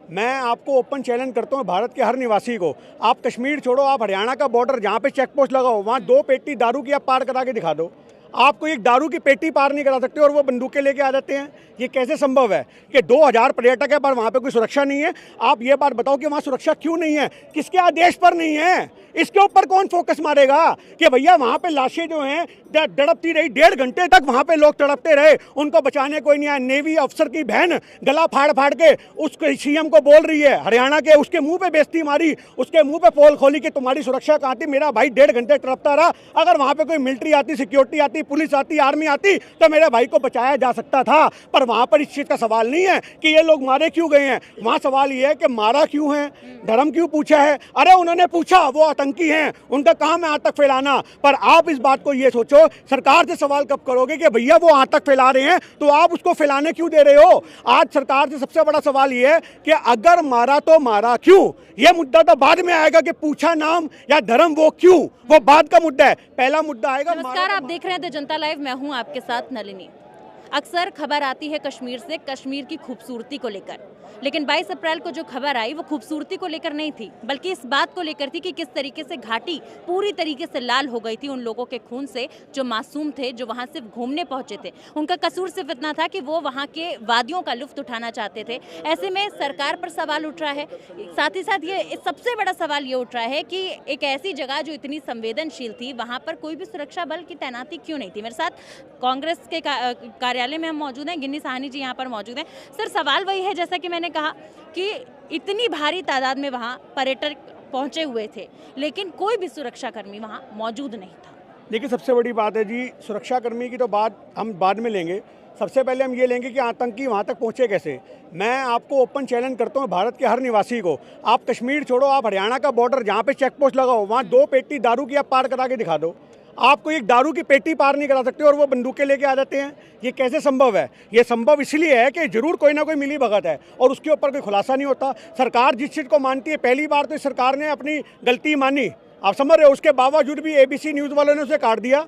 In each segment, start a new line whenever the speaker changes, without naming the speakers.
मैं आपको open challenge करता हूँ भारत के हर निवासी को। आप कश्मीर छोड़ो, आप हरियाणा का बॉर्डर जहाँ पे चेक पोस्ट लगा हो वहाँ 2 पेटी दारू की आप पार करा के दिखा दो। आपको एक दारू की पेटी पार नहीं करा सकते और वो बंदूकें लेके आ जाते हैं। ये कैसे संभव है कि 2000 पर्यटक है पर वहाँ पे कोई सुरक्षा नहीं है? आप ये बात बताओ कि वहाँ सुरक्षा क्यों नहीं है, किसके आदेश पर नहीं है? इसके ऊपर कौन फोकस मारेगा कि भैया वहाँ पे लाशें जो हैं तड़पती रही, 1.5 घंटे तक वहाँ पे लोग तड़पते रहे, उनको बचाने कोई नहीं आया। नेवी अफसर की बहन गला फाड़ फाड़ के उसके सीएम को बोल रही है हरियाणा के, उसके मुंह पे बेइज्जती मारी, उसके मुंह पे पोल खोली कि तुम्हारी सुरक्षा कहाँ थी? मेरा भाई 1.5 घंटे तड़पता रहा। अगर वहाँ पे कोई मिलिट्री आती, सिक्योरिटी आती, पुलिस आती, आर्मी आती तो मेरे भाई को बचाया जा सकता था। पर वहाँ पर इस चीज़ का सवाल नहीं है कि ये लोग मारे क्यों गए हैं। वहाँ सवाल ये है कि मारा क्यों है, धर्म क्यों पूछा है। अरे उन्होंने पूछा, वो आतंकी हैं, उनका काम है आतंक फैलाना। पर आप इस बात को ये सोचो, सरकार से सवाल कब करोगे कि भैया वो आतंक फैला रहे हैं तो आप उसको फैलाने क्यों दे रहे हो? आज सरकार से सबसे बड़ा सवाल ये है कि अगर मारा तो मारा क्यों? ये मुद्दा तो बाद में आएगा कि पूछा नाम या धर्म, वो क्यों, वो बाद का मुद्दा है। पहला मुद्दा आएगा।
नमस्कार, आप देख रहे हैं द जनता लाइव। मैं हूं आपके साथ नलिनी। अक्सर खबर आती है कश्मीर से, कश्मीर की खूबसूरती को लेकर, लेकिन 22 अप्रैल को जो खबर आई वो खूबसूरती को लेकर नहीं थी, बल्कि इस बात को लेकर थी कि किस तरीके से घाटी पूरी तरीके से लाल हो गई थी उन लोगों के खून से जो मासूम थे, जो वहां सिर्फ घूमने पहुंचे थे। उनका कसूर सिर्फ इतना था कि वो वहां के वादियों का लुत्फ उठाना चाहते थे। ऐसे में सरकार पर सवाल उठ रहा है, साथ ही साथ ये सबसे बड़ा सवाल ये उठ रहा है कि एक ऐसी जगह जो इतनी संवेदनशील थी, वहां पर कोई भी सुरक्षा बल की तैनाती क्यों नहीं थी। मेरे साथ कांग्रेस के कार्यालय में हम मौजूद हैं, गिन्नी साहनी जी यहाँ पर मौजूद हैं। सर, सवाल वही है जैसा कि मैंने कहा कि इतनी भारी तादाद में वहाँ पर्यटक पहुँचे हुए थे, लेकिन कोई भी सुरक्षाकर्मी वहाँ मौजूद नहीं था।
देखिए, सबसे बड़ी बात है जी, सुरक्षाकर्मी की तो बात हम बाद में लेंगे। सबसे पहले हम ये लेंगे कि आतंकी वहाँ तक पहुँचे कैसे। मैं आपको ओपन चैलेंज करता हूँ भारत के हर निवासी को। आप कश्मीर छोड़ो, आप हरियाणा का बॉर्डर जहाँ पे चेक पोस्ट लगा हो वहाँ 2 पेटी दारू की आप पार करा के दिखा दो। आपको एक दारू की पेटी पार नहीं करा सकते और वो बंदूकें लेके आ जाते हैं। ये कैसे संभव है? ये संभव इसलिए है कि जरूर कोई ना कोई मिली भगत है और उसके ऊपर कोई खुलासा नहीं होता। सरकार जिस चीज़ को मानती है, पहली बार तो इस सरकार ने अपनी गलती मानी, आप समझ रहे हो, उसके बावजूद भी एबीसी न्यूज़ वालों ने उसे काट दिया,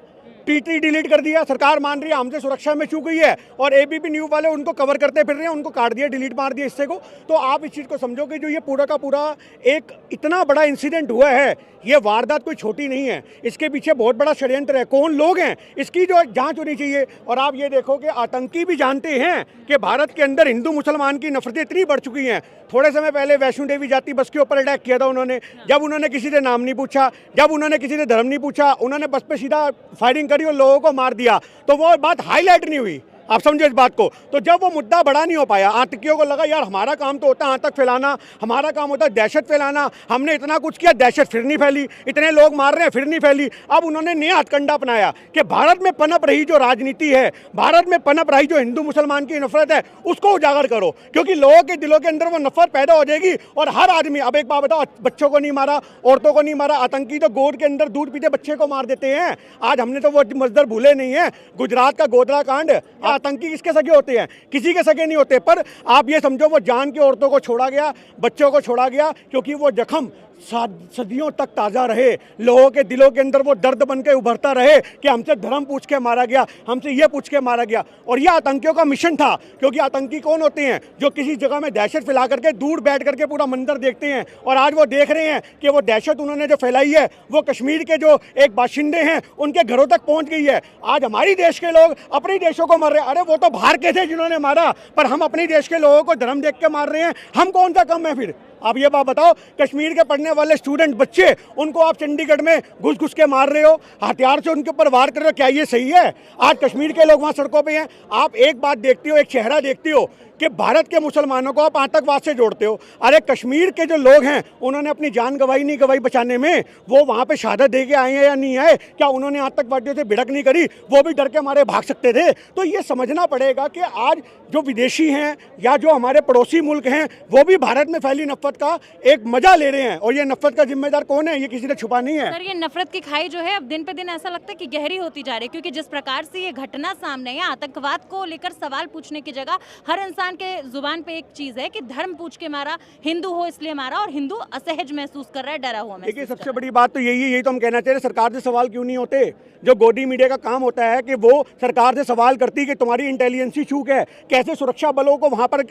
टीटी डिलीट कर दिया। सरकार मान रही है हमसे सुरक्षा में चूक हुई है और एबीपी न्यूज़ वाले उनको कवर करते फिर रहे हैं, उनको काट दिया, डिलीट मार दिया हिस्से को। तो आप इस चीज़ को समझो कि जो ये पूरा का पूरा एक इतना बड़ा इंसिडेंट हुआ है, ये वारदात कोई छोटी नहीं है, इसके पीछे बहुत बड़ा षड्यंत्र है। कौन लोग हैं, इसकी जो जांच होनी चाहिए। और आप ये देखो कि आतंकी भी जानते हैं कि भारत के अंदर हिंदू मुसलमान की नफरतें इतनी बढ़ चुकी हैं। थोड़े समय पहले वैष्णो देवी जाति बस के ऊपर अटैक किया था उन्होंने, जब उन्होंने किसी से नाम नहीं पूछा, जब उन्होंने किसी से धर्म नहीं पूछा, उन्होंने बस पे सीधा फायरिंग करी और लोगों को मार दिया। तो वो बात हाईलाइट नहीं हुई, आप समझो इस बात को। तो जब वो मुद्दा बड़ा नहीं हो पाया, आतंकियों को लगा यार हमारा काम तो होता है आतंक फैलाना, हमारा काम होता है दहशत फैलाना, हमने इतना कुछ किया, दहशत फिर नहीं फैली, इतने लोग मार रहे हैं फिर नहीं फैली। अब उन्होंने नया हथकंडा अपनाया कि भारत में पनप रही जो राजनीति है, भारत में पनप रही जो हिंदू मुसलमान की नफरत है, उसको उजागर करो, क्योंकि लोगों के दिलों के अंदर वो नफरत पैदा हो जाएगी। और हर आदमी, अब एक बात बताओ, बच्चों को नहीं मारा, औरतों को नहीं मारा, आतंकी तो गोद के अंदर दूध पीते बच्चे को मार देते हैं। आज हमने तो वो मजदर भूले नहीं है, गुजरात का गोधरा कांड। आतंकी किसके सगे होते हैं? किसी के सगे नहीं होते। पर आप ये समझो वो जान के औरतों को छोड़ा गया, बच्चों को छोड़ा गया, क्योंकि वो जख्म सदियों तक ताज़ा रहे, लोगों के दिलों के अंदर वो दर्द बन के उभरता रहे कि हमसे धर्म पूछ के मारा गया, हमसे ये पूछ के मारा गया। और ये आतंकियों का मिशन था, क्योंकि आतंकी कौन होते हैं? जो किसी जगह में दहशत फैला करके दूर बैठ करके पूरा मंजर देखते हैं। और आज वो देख रहे हैं कि वो दहशत उन्होंने जो फैलाई है वो कश्मीर के जो एक बाशिंदे हैं उनके घरों तक पहुँच गई है। आज हमारी देश के लोग अपने देशों को मार रहे हैं। अरे वो तो बाहर के थे जिन्होंने मारा, पर हम अपने देश के लोगों को धर्म देख के मार रहे हैं। हम कौन सा कम है फिर? आप ये बात बताओ, कश्मीर के पढ़ने वाले स्टूडेंट बच्चे, उनको आप चंडीगढ़ में घुस घुस के मार रहे हो, हथियार से उनके ऊपर वार कर रहे हो, क्या ये सही है? आज कश्मीर के लोग वहाँ सड़कों पे हैं। आप एक बात देखती हो, एक चेहरा देखती हो कि भारत के मुसलमानों को आप आतंकवाद से जोड़ते हो। अरे कश्मीर के जो लोग हैं उन्होंने अपनी जान गंवाई नहीं गंवाई बचाने में? वो वहाँ पे शहादत दे के आए हैं या नहीं आए? क्या उन्होंने आतंकवादियों से भिड़क नहीं करी? वो भी डर के मारे भाग सकते थे। तो ये समझना पड़ेगा कि आज जो विदेशी हैं या जो हमारे पड़ोसी मुल्क हैं वो भी भारत में फैली नफरत का एक मजा ले रहे हैं। और ये नफरत का जिम्मेदार कौन है? ये किसी ने छुपा नहीं है।
सर, ये नफरत की खाई जो है अब दिन पे दिन ऐसा लगता है कि गहरी होती जा रही है, क्योंकि जिस प्रकार से ये घटना सामने है, आतंकवाद को लेकर सवाल पूछने की जगह हर इंसान पाकिस्तान के जुबान पे एक चीज है कि धर्म पूछ के मारा, हिंदू हो इसलिए मारा, और हिंदू असहज महसूस कर रहा है, डरा हुआ
देखिए
महसूस
सबसे बड़ी बात तो यही है, यही तो हम कहना चाह रहे हैं, सरकार से सवाल क्यों नहीं होते। जो गोदी मीडिया का काम होता है कि वो सरकार से सवाल करती है कि तुम्हारी इंटेलिजेंसी चूक है, कैसे सुरक्षा बलों को वहां पर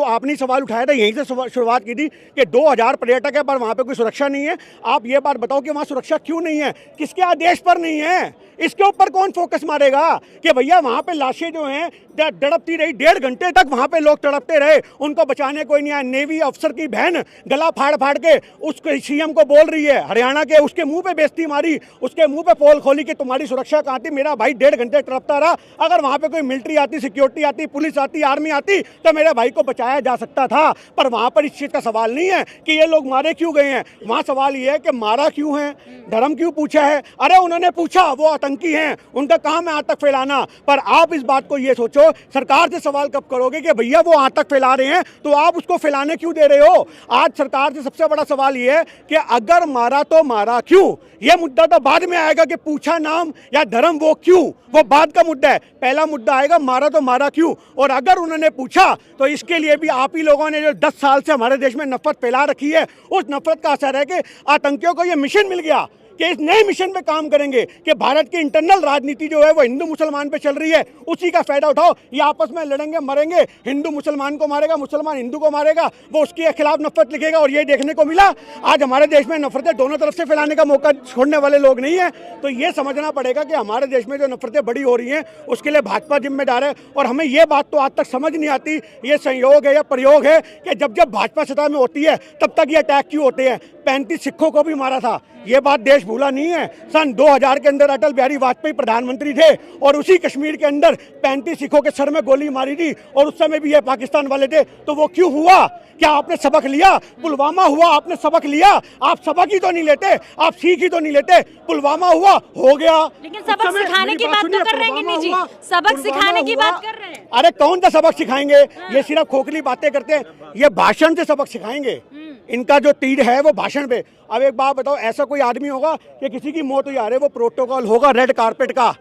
आपने सवाल उठाया था, यहीं से शुरुआत की थी कि 2000 पर्यटक है पर वहां पर कोई सुरक्षा नहीं है। आप ये बात बताओ कि वहां सुरक्षा क्यों नहीं है, किसके आदेश पर नहीं है, इसके ऊपर कौन फोकस मारेगा कि भैया वहां पे लाशें जो हैं तड़पती रही, 1.5 घंटे तक वहां पे लोग तड़पते रहे, उनको बचाने कोई नहीं आया। नेवी अफसर की बहन गला फाड़ फाड़ के उसके सीएम को बोल रही है हरियाणा के, उसके मुंह पे बेइज्जती मारी, उसके मुंह पे पोल खोली कि तुम्हारी सुरक्षा कहाँ थी। मेरा भाई 1.5 घंटे तड़पता रहा, अगर वहां पे कोई मिलिट्री आती, सिक्योरिटी आती, पुलिस आती, आर्मी आती तो मेरे भाई को बचाया जा सकता था। पर वहां पर इस चीज का सवाल नहीं है कि ये लोग मारे क्यों गए हैं, वहां सवाल ये है कि मारा क्यों है, धर्म क्यों पूछा है। अरे उन्होंने पूछा, वो आतंकी हैं, उनका काम है आतंक फैलाना। पर आप इस बात को ये सोचो, सरकार से सवाल कब करोगे कि भैया वो आतंक फैला रहे हैं तो आप उसको फैलाने क्यों दे रहे हो। आज सरकार से सबसे बड़ा सवाल ये है कि अगर मारा तो मारा क्यों। ये मुद्दा तो बाद में आएगा कि पूछा नाम या धर्म, वो क्यों, वो बाद का मुद्दा है। पहला मुद्दा आएगा मारा तो मारा क्यों। और अगर उन्होंने पूछा तो इसके लिए भी आप ही लोगों ने जो 10 साल से हमारे देश में नफरत फैला रखी है, उस नफरत का असर है कि आतंकियों को ये मिशन मिल गया कि इस नए मिशन पे काम करेंगे कि भारत की इंटरनल राजनीति जो है वो हिंदू मुसलमान पे चल रही है, उसी का फायदा उठाओ। ये आपस में लड़ेंगे, मरेंगे, हिंदू मुसलमान को मारेगा, मुसलमान हिंदू को मारेगा, वो उसके खिलाफ नफरत लिखेगा। और ये देखने को मिला आज हमारे देश में नफरतें दोनों तरफ से फैलाने का मौका छोड़ने वाले लोग नहीं है। तो ये समझना पड़ेगा कि हमारे देश में जो नफरतें बड़ी हो रही हैं उसके लिए भाजपा जिम्मेदार है। और हमें ये बात तो आज तक समझ नहीं आती, ये संयोग है या प्रयोग है कि जब जब भाजपा सत्ता में होती है तब तक ये अटैक क्यों होते हैं। 35 सिखों को भी मारा था, ये बात देश भूला नहीं है। सन 2000 के अंदर अटल बिहारी वाजपेयी प्रधानमंत्री थे और उसी कश्मीर के अंदर 35 सिखों के सर में गोली मारी थी और उस समय भी ये पाकिस्तान वाले थे। तो वो क्यों हुआ, क्या आपने सबक लिया। पुलवामा हुआ, आपने सबक लिया। आप सबक ही तो नहीं लेते, आप सीख ही तो नहीं लेते। पुलवामा हुआ, हो गया,
लेकिन सबक सिखाने की बात तो कर रहे हैं जी, सबक सिखाने की बात कर रहे हैं।
अरे कौन सा सबक सिखाएंगे, ये सिर्फ खोखली बातें करते हैं, ये भाषण से सबक सिखाएंगे। इनका जो तीर है वो भाषण पे। अब एक बात बताओ, ऐसा कोई आदमी होगा कि किसी की मौत हुई, आ रहे वो प्रोटोकॉल होगा रेड कारपेट का,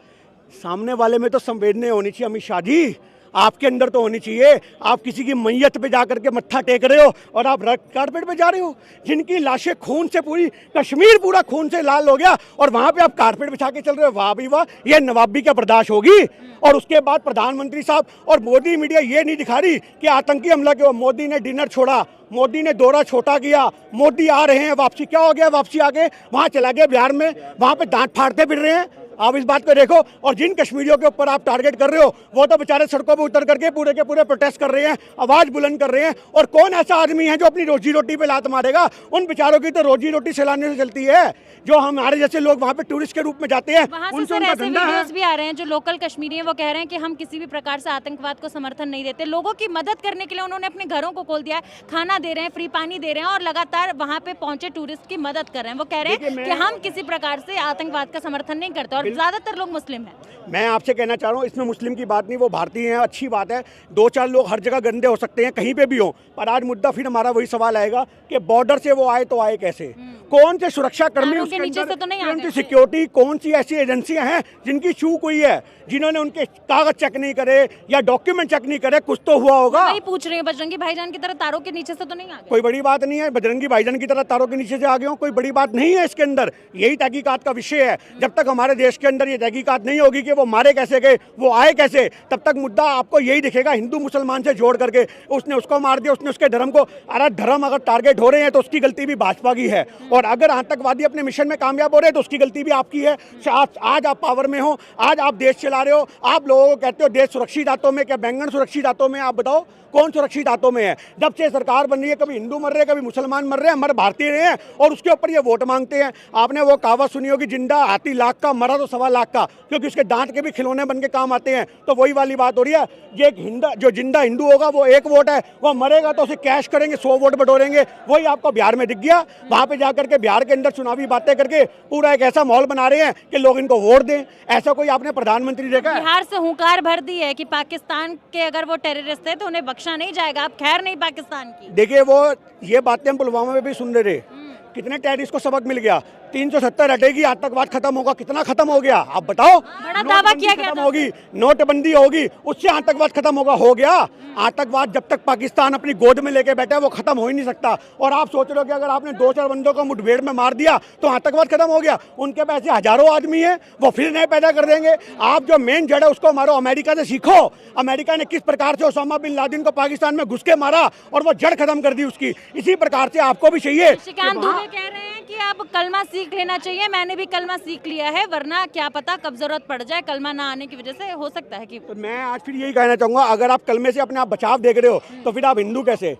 सामने वाले में तो संवेदना होनी चाहिए। अमित शाह जी आपके अंदर तो होनी चाहिए। आप किसी की मैयत पे जा करके मत्था टेक रहे हो और आप रेड कारपेट पे जा रहे हो, जिनकी लाशें खून से, पूरी कश्मीर पूरा खून से लाल हो गया और वहां पे आप कारपेट बिछा के चल रहे हो। वाह भी वाह, ये नवाबी क्या बर्दाश्त होगी। और उसके बाद प्रधानमंत्री साहब और मोदी मीडिया ये नहीं दिखा रही कि आतंकी हमला क्यों। मोदी ने डिनर छोड़ा, मोदी ने दौरा छोटा किया, मोदी आ रहे हैं वापसी, क्या हो गया वापसी आके वहां चला गया बिहार में, वहां पे दांत फाड़ते फिर रहे हैं। आप इस बात को देखो। और जिन कश्मीरियों के ऊपर आप टारगेट कर रहे हो वो तो बेचारे सड़कों पर उतर करके पूरे के पूरे प्रोटेस्ट कर रहे हैं, आवाज बुलंद कर रहे हैं। और कौन ऐसा आदमी है जो अपनी रोजी रोटी पे लात मारेगा। उन बेचारों की तो रोजी रोटी सैलानियों से चलती है, जो हमारे जैसे लोग वहाँ पे टूरिस्ट के रूप में जाते हैं, उनसे उनका धंधा है।
भी आ रहे हैं जो लोकल कश्मीरी हैं, वो कह रहे हैं कि हम किसी भी प्रकार से आतंकवाद को समर्थन नहीं देते। लोगों की मदद करने के लिए उन्होंने अपने घरों को खोल दिया है, खाना दे रहे हैं, फ्री पानी दे रहे हैं और लगातार वहाँ पे पहुंचे टूरिस्ट की मदद कर रहे हैं। वो कह रहे हैं कि हम किसी प्रकार से आतंकवाद का समर्थन नहीं करते और ज्यादातर लोग मुस्लिम हैं।
मैं आपसे कहना चाह रहा हूँ, इसमें मुस्लिम की बात नहीं, वो भारतीय हैं, अच्छी बात है। 2-4 लोग हर जगह गंदे हो सकते हैं, कहीं पे भी हो। पर आज मुद्दा फिर हमारा वही सवाल आएगा कि बॉर्डर से वो आए तो आए कैसे, कौन से सुरक्षा कर्मी उसके
नीचे से तो नहीं आ
उनकी सिक्योरिटी, कौन सी ऐसी एजेंसियां हैं जिनकी चूक हुई है, जिन्होंने उनके कागज चेक नहीं करे या डॉक्यूमेंट चेक नहीं करे, कुछ तो हुआ होगा।
वही पूछ रहे हैं, बजरंगी भाईजान की तरह तारों के नीचे से तो नहीं आ गए।
कोई बड़ी बात नहीं है, बजरंगी भाईजान की तरह तारों के नीचे से आ गए हो, कोई बड़ी बात नहीं है इसके अंदर। यही तहकीकात का विषय है। जब तक हमारे देश के अंदर ये तहकीकात नहीं होगी कि वो मारे कैसे गए, वो आए कैसे, तब तक मुद्दा आपको यही दिखेगा, हिंदू मुसलमान से जोड़ करके उसने उसको मार दिया, उसने उसके धर्म को। अरे धर्म अगर टारगेट हो रहे हैं तो उसकी गलती भी भाजपा की है, और अगर आतंकवादी अपने मिशन में कामयाब हो रहे हैं तो उसकी गलती भी आपकी है। आज आप पावर में हो, आज आप देश चला रहे हो, आप लोगों को कहते हो देश सुरक्षित हाथों में, क्या बैंगन सुरक्षित हाथों में। आप बताओ कौन सुरक्षित हाथों में है। जब से सरकार बन रही है कभी हिंदू मर रहे हैं, कभी मुसलमान मर रहे हैं, हमारे भारतीय रहे हैं, और उसके ऊपर ये वोट मांगते हैं। आपने वो कहावत सुनी होगी, जिंदा हाथी लाख का, मरा तो 1.25 लाख का, क्योंकि उसके दांत के भी खिलौने बन के काम आते हैं। तो वही वाली बात हो रही है, ये जो जिंदा हिंदू होगा वो 1 वोट है, वो मरेगा तो उसे कैश करेंगे, 100 वोट बटोरेंगे। वही आपको बिहार में दिख गया। वहां पे जाकर के बिहार के अंदर चुनावी बातें करके पूरा एक ऐसा माहौल बना रहे हैं कि लोग इनको वोट दें। ऐसा कोई आपने प्रधानमंत्री देखा है?
बिहार से हुंकार भर दी है कि पाकिस्तान के अगर वो टेररिस्ट है तो उन्हें बख्शा नहीं जाएगा। आप खैर नहीं पाकिस्तान की।
देखिए वो ये बातें हम पुलवामा में भी सुन रहे थे, कितने टेररिस्ट को सबक मिल गया। 370 हटेगी, आतंकवाद खत्म होगा। कितना खत्म हो गया आप बताओ?
बड़ा दावा किया गया
खत्म
था।
होगी, नोटबंदी होगी, उससे आतंकवाद खत्म होगा। हो गया आतंकवाद जब तक पाकिस्तान अपनी गोद में लेके बैठा है वो खत्म हो ही नहीं सकता। और आप सोच रहे हो कि अगर आपने 2-4 बंदों को मुठभेड़ में मार दिया तो आतंकवाद खत्म हो गया? उनके पास हजारों आदमी हैं, वो फिर नए पैदा कर देंगे। आप जो मेन जड़ है उसको मारो, अमेरिका से सीखो। अमेरिका ने किस प्रकार से ओसामा बिन लादेन को पाकिस्तान में घुस के मारा और वो जड़ खत्म कर दी उसकी। इसी प्रकार से आपको भी चाहिए।
निशिकांत दुबे कह रहे हैं कि आप कलमा सीख लेना चाहिए, मैंने भी कलमा सीख लिया है, वरना क्या पता कब जरूरत पड़ जाए, कलमा ना आने की वजह से हो सकता है कि।
तो मैं आज फिर यही कहना चाहूंगा, अगर आप कलमे से अपने आप बचाव देख रहे हो तो फिर आप हिंदू कैसे?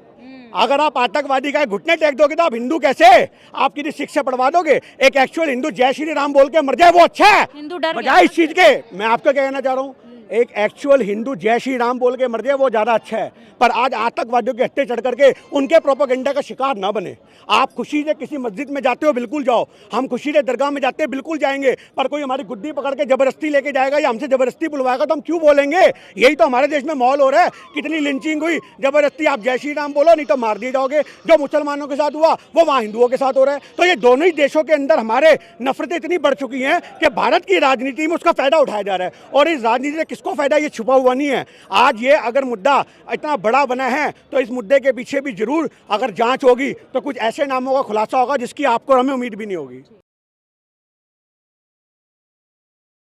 अगर आप आतंकवादी का घुटने टेक दोगे तो आप हिंदू कैसे? आप किसी सिख से पढ़वा दोगे? एक एक्चुअल हिंदू जय श्री राम बोल के मर जाए वो अच्छा है,
हिंदू डर
बजाय इस चीज के। मैं आपको क्या कहना चाह रहा हूँ, एक एक्चुअल हिंदू जय श्री राम बोल के मर जाए वो ज़्यादा अच्छा है। पर आज आतंकवादियों के हत्थे चढ़ करके उनके प्रोपेगेंडा का शिकार ना बने। आप खुशी से किसी मस्जिद में जाते हो बिल्कुल जाओ, हम खुशी से दरगाह में जाते हैं बिल्कुल जाएंगे, पर कोई हमारी गुद्दी पकड़ के जबरदस्ती लेके जाएगा या हमसे जबरदस्ती बुलवाएगा तो हम क्यों बोलेंगे? यही तो हमारे देश में माहौल हो रहा है। कितनी लिंचिंग हुई, जबरदस्ती आप जय श्री राम बोलो नहीं तो मार दिए जाओगे। जो मुसलमानों के साथ हुआ वो वहाँ हिंदुओं के साथ हो रहा है। तो ये दोनों ही देशों के अंदर हमारे नफरतें इतनी बढ़ चुकी हैं कि भारत की राजनीति में उसका फायदा उठाया जा रहा है। और इस राजनीति से किसको फायदा ये छुपा हुआ नहीं है। आज ये अगर मुद्दा इतना बड़ा बना है तो इस मुद्दे के पीछे भी जरूर अगर जांच होगी तो कुछ ऐसे नामों का खुलासा होगा जिसकी आपको हमें उम्मीद भी नहीं होगी।